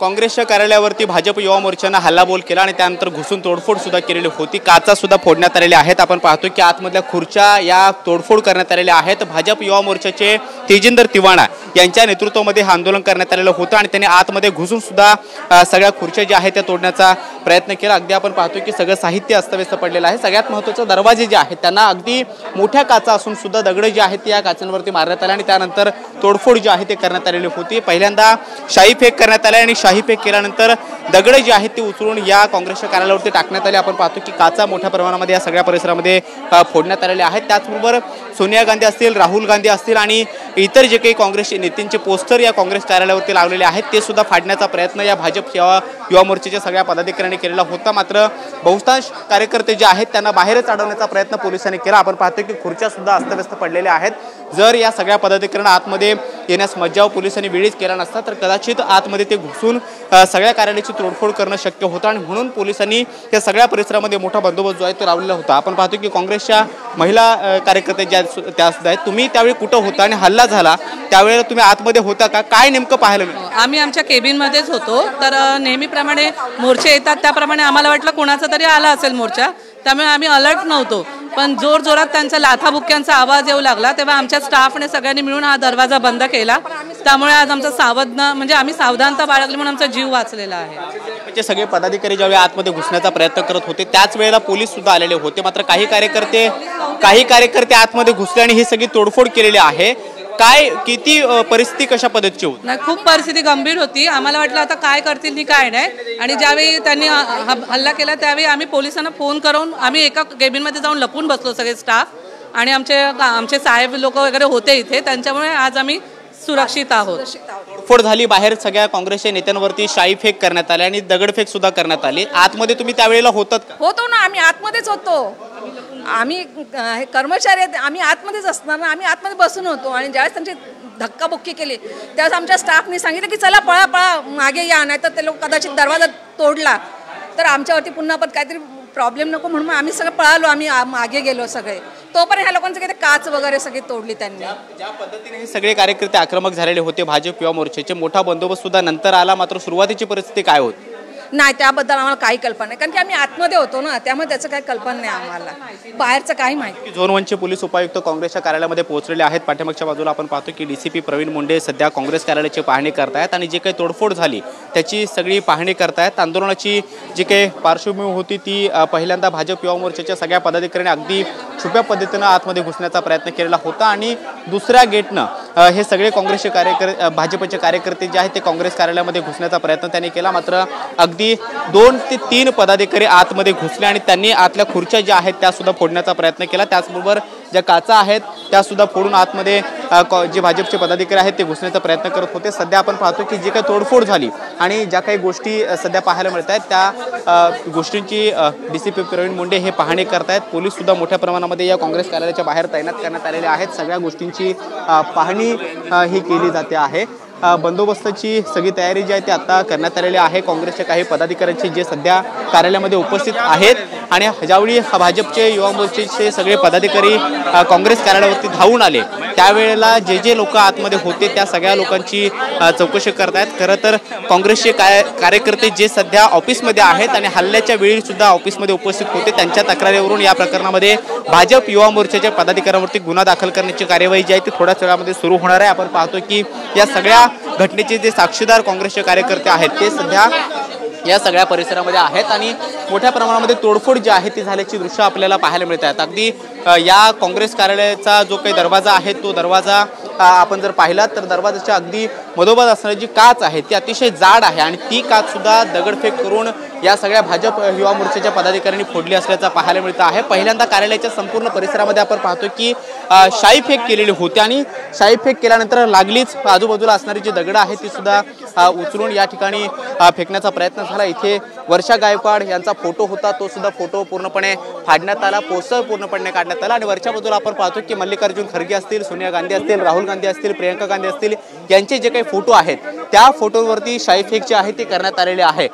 काँग्रेसच्या कार्यालयावरती भाजप युवा मोर्चाने हल्लाबोल केला आणि त्यानंतर घुसून तोडफोड सुद्धा केलेली होती। काचा सुद्धा फोडण्यात आलेल्या आहेत। आपण पाहतो की आतमधल्या खुर्च्या या तोडफोड करण्यात आलेल्या आहेत। भाजप युवा मोर्चाचे तेजिंदर तिवाणा यांच्या नेतृत्वामध्ये हे आंदोलन करण्यात आलेलं होतं आणि त्यांनी आतमध्ये घुसून सुद्धा सगळ्या खुर्च्या ज्या आहेत त्या तोडण्याचा प्रयत्न केला। अगदी आपण पाहतो की सगळं साहित्य अस्तव्यस्त पडलेलं आहे। सगळ्यात महत्त्वाचं दरवाजे जे आहेत त्यांना अगदी मोठ्या काचा असून सुद्धा दगड जे आहेत त्या काचांवरती मारण्यात आले आणि त्यानंतर तोडफोड जी आहे ते करण्यात आलेली होती। पहिल्यांदा शाई फेक करण्यात आले आणि शाई फेक केल्यानंतर दगड जे आहेत ते उचलून या काँग्रेसच्या कार्यालयावरती टाकण्यात आले। आपण पाहतो की काचा मोठ्या प्रमाणामध्ये या सगळ्या परिसरामध्ये फोडण्यात आलेले आहेत। त्याचबरोबर सोनिया गांधी असतील, राहुल गांधी असतील आणि इतर जे काही काँग्रेसचे नेत्यांचे पोस्टर या काँग्रेस कार्यालयावरती लावलेले आहेत ते सुद्धा फाडण्याचा प्रयत्न या भाजप युवा मोर्चाच्या सगळ्या पदाधिकाऱ्यांनी केलेला होता। मात्र बहुतांश कार्यकर्ते जे आहेत त्यांना बाहेरच अडवण्याचा प्रयत्न पोलिसांनी केला। आपण पाहतो की खुर्च्या सुद्धा अस्तव्यस्त पडलेल्या आहेत। जर या सगळ्या पदाधिकाऱ्यांना आतमध्ये येण्यास मज्जाव पोलिसांनी वेळीच केला नसता तर कदाचित आतमध्ये ते घुसून सगळ्या कार्यालयाची तोडफोड करणं शक्य होतं आणि म्हणून पोलिसांनी या सगळ्या परिसरामध्ये मोठा बंदोबस्त जो आहे तो लावलेला होता। आपण पाहतो की काँग्रेसच्या महिला कार्यकर्ते ज्या त्या सुद्धा आहेत। तुम्ही त्यावेळी कुठं होता आणि हल्ला झाला त्यावेळेला तुम्ही आतमध्ये होता का? काय नेमकं पाहायला मिळालं? आम्ही आमच्या केबिनमध्येच होतो। तर नेहमीप्रमाणे मोर्चे येतात त्याप्रमाणे आम्हाला वाटलं कोणाचा तरी आला असेल मोर्चा, त्यामुळे आम्ही अलर्ट नव्हतो। पण जोर जोरात त्यांचा लाथाबुक्क्यांचा आवाज येऊ लागला तेव्हा आमच्या स्टाफने सगळ्यांनी मिळून हा दरवाजा बंद केला। त्यामुळे आज आमचा म्हणजे आम्ही सावधानता बाळगली म्हणून आमचा जीव वाचलेला आहे। म्हणजे सगळे पदाधिकारी ज्यावेळी आतमध्ये घुसण्याचा प्रयत्न करत होते त्याच वेळेला पोलीस सुद्धा आलेले होते। मात्र काही कार्यकर्ते आतमध्ये घुसले आणि ही सगळी तोडफोड केलेली आहे। काय किती परिस्थिती कशा पद्धतीची होती? नाही, खूप परिस्थिती गंभीर होती। आम्हाला वाटलं आता काय करतील नी काय नाही। आणि ज्यावेळी त्यांनी हल्ला केला त्यावेळी आम्ही पोलिसांना फोन करून आम्ही एका केबिनमध्ये जाऊन लपून बसलो सगळे स्टाफ आणि आमचे साहेब लोक वगैरे होते इथे, त्यांच्यामुळे आज आम्ही सुरक्षित आहोत। तोडफोड झाली, बाहेर सगळ्या काँग्रेसच्या नेत्यांवरती शाई फेक करण्यात आली आणि दगडफेक सुद्धा करण्यात आली। आतमध्ये तुम्ही त्यावेळेला होतात का? होतो ना, आम्ही आतमध्येच होतो। आम्ही कर्मचारी आहेत, आम्ही आतमध्येच असणार ना, आम्ही आतमध्ये बसून होतो। आणि ज्यावेळेस त्यांची धक्काबुक्की केली त्यावेळेस आमच्या स्टाफने सांगितलं की चला पळा पळा मागे या, नाही तर ते लोक कदाचित दरवाजा तोडला तर आमच्यावरती पुन्हा पण काहीतरी प्रॉब्लेम नको म्हणून आम्ही सगळं पळालो, आम्ही मागे गेलो सगळे। तोपर्यंत ह्या लोकांचं काही काच वगैरे सगळी तोडली त्यांनी। ज्या पद्धतीने हे सगळे कार्यकर्ते आक्रमक झालेले होते भाजप युवा मोर्चाचे, मोठा बंदोबस्त सुद्धा नंतर आला, मात्र सुरुवातीची परिस्थिती काय होती? नाही, त्याबद्दल आम्हाला काही कल्पना नाही, कारण की आम्ही आतमध्ये होतो ना, त्यामुळे त्याचं काही कल्पना नाही आम्हाला, बाहेरचं काही माहिती। झोन 1चे पोलीस उपायुक्त काँग्रेसच्या कार्यालयामध्ये पोहोचलेले आहेत। पाठीमागच्या बाजूला आपण पाहतो की डीसीपी प्रवीण मुंडे सध्या काँग्रेस कार्यालयाची पाहणी करतायत आणि जे काही तोडफोड झाली त्याची सगळी पाहणी करतायत। आंदोलनाची जी काही पार्श्वभूमी होती ती पहिल्यांदा भाजप युवा मोर्चाच्या सगळ्या पदाधिकाऱ्यांनी अगदी छुप्या पद्धतीनं आतमध्ये घुसण्याचा प्रयत्न केलेला होता आणि दुसऱ्या गेटनं हे सगळे काँग्रेसचे भाजपचे कार्यकर्ते जे आहेत ते काँग्रेस कार्यालयामध्ये घुसण्याचा प्रयत्न त्यांनी केला। मात्र अगदी 2 ते 3 पदाधिकारी आतमध्ये घुसले आणि त्यांनी आतल्या खुर्च्या ज्या आहेत त्या सुद्धा फोडण्याचा प्रयत्न केला। त्याचबरोबर ज्या काचा आहेत त्या सुद्धा फोडून आतमध्ये जे भाजपचे पदाधिकारी आहेत ते घुसण्याचा प्रयत्न करत होते। सध्या आपण पाहतो की जी काही तोडफोड झाली आणि ज्या काही गोष्टी सध्या पाहायला मिळत आहेत त्या गोष्टींची डीसीपी प्रवीण मुंडे हे पाहणी करतायत। पोलीस सुद्धा मोठ्या प्रमाणामध्ये या काँग्रेस कार्यालयाच्या बाहेर तैनात करण्यात आलेले आहेत। सगळ्या गोष्टींची पाहणी ही केली जाते आहे। बंदोबस्ताची सगळी तयारी जी आहे ती आता करण्यात आलेली आहे। काँग्रेसच्या काही पदाधिकाऱ्यांची जे सध्या कार्यालयामध्ये उपस्थित आहेत आणि ज्यावेळी भाजपचे युवा मोर्चाचे सगळे पदाधिकारी काँग्रेस कार्यालयावरती धावून आले त्यावेळेला जे लोक आतमध्ये होते त्या सगळ्या लोकांची चौकशी करतायत। खरं तर काँग्रेसचे कार्यकर्ते जे सध्या ऑफिसमध्ये आहेत आणि हल्ल्याच्या वेळी सुद्धा ऑफिसमध्ये उपस्थित होते त्यांच्या तक्रारीवरून या प्रकरणामध्ये भाजप युवा मोर्चाच्या पदाधिकाऱ्यांवरती गुन्हा दाखल करण्याची कार्यवाही जी आहे ती थोड्याच वेळामध्ये सुरू होणार आहे। आपण पाहतो की या सगळ्या घटनेचे जे साक्षीदार काँग्रेसचे कार्यकर्ते आहेत ते सध्या या सगळ्या परिसरामध्ये आहेत आणि मोठ्या प्रमाणामध्ये तोडफोड जी आहे ती झाल्याची दृश्य आपल्याला पाहायला मिळत आहेत। अगदी या काँग्रेस कार्यालयाचा जो काही दरवाजा आहे तो दरवाजा आपण जर पाहिला तर दरवाजाच्या अगदी मधोमध असणारी जी काच आहे ती अतिशय जाड आहे आणि ती काच सुद्धा दगडफेक करून या सगळ्या भाजप युवा मोर्चाच्या पदाधिकाऱ्यांनी फोडली असल्याचं पाहायला मिळतं आहे। पहिल्यांदा कार्यालयाच्या संपूर्ण परिसरामध्ये आपण पाहतो की शाई फेक केलेली होती आणि शाई फेक केल्यानंतर लागलीच आजूबाजूला असणारी जी दगडं आहेत ती सुद्धा उचलून या ठिकाणी फेकण्याचा प्रयत्न झाला। इथे वर्षा गायकवाड यांचा फोटो होता तो सुद्धा फोटो पूर्णपणे फाडण्यात आला, पोस्टर पूर्णपणे काढण्यात आला आणि वरच्या बाजूला आपण पाहतो की मल्लिकार्जुन खरगे असतील, सोनिया गांधी असतील, राहुल गांधी असतील, प्रियंका गांधी असतील यांचे जे काही फोटो आहेत त्या फोटोवरती शाईफेक जे आहे ते करण्यात आलेले आहे।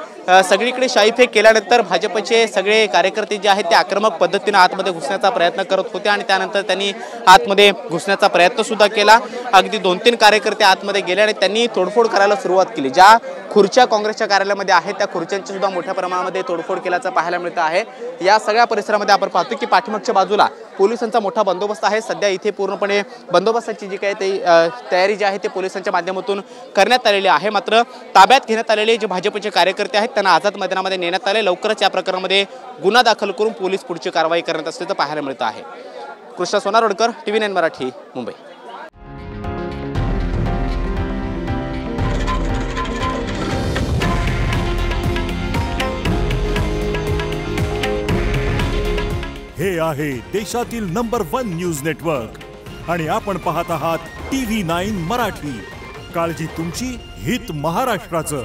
सगळीकडे शाईफेक केल्यानंतर भाजपचे सगळे कार्यकर्ते जे आहेत ते आक्रमक पद्धतीने आतमध्ये घुसण्याचा प्रयत्न करत होते आणि त्यानंतर त्यांनी आतमध्ये घुसण्याचा प्रयत्न सुद्धा केला। अगदी 2-3 कार्यकर्ते आतमध्ये गेले आणि त्यांनी तोडफोड करायला सुरुवात केली। ज्या खुर्च्या काँग्रेसच्या कार्यालयामध्ये आहेत त्या खुर्च्यांची सुद्धा मोठ्या प्रमाणामध्ये तोडफोड केल्याचं पाहायला मिळतं आहे। या सगळ्या परिसरामध्ये आपण पाहतो की पाठीमागच्या बाजूला पोलिसांचा मोठा बंदोबस्त आहे। सध्या इथे पूर्णपणे बंदोबस्ताची जी काही तयारी जी आहे ते पोलिसांच्या माध्यमातून करण्यात आलेली आहे। मात्र ताब्यात घेण्यात आलेले जे भाजपचे कार्यकर्ते आहेत त्यांना आझाद मैदानामध्ये नेण्यात आले। लवकरच या प्रकरणामध्ये गुन्हा दाखल करून पोलीस पुढची कारवाई करण्यात असल्याचं पाहायला मिळतं आहे। कृष्णा सोनारोडकर, TV9 मराठी, मुंबई। हे आहे देशातील नंबर 1 न्यूज नेटवर्क आणि आपण पाहत आहात TV9 मराठी। काळजी तुमची, हित महाराष्ट्राचं।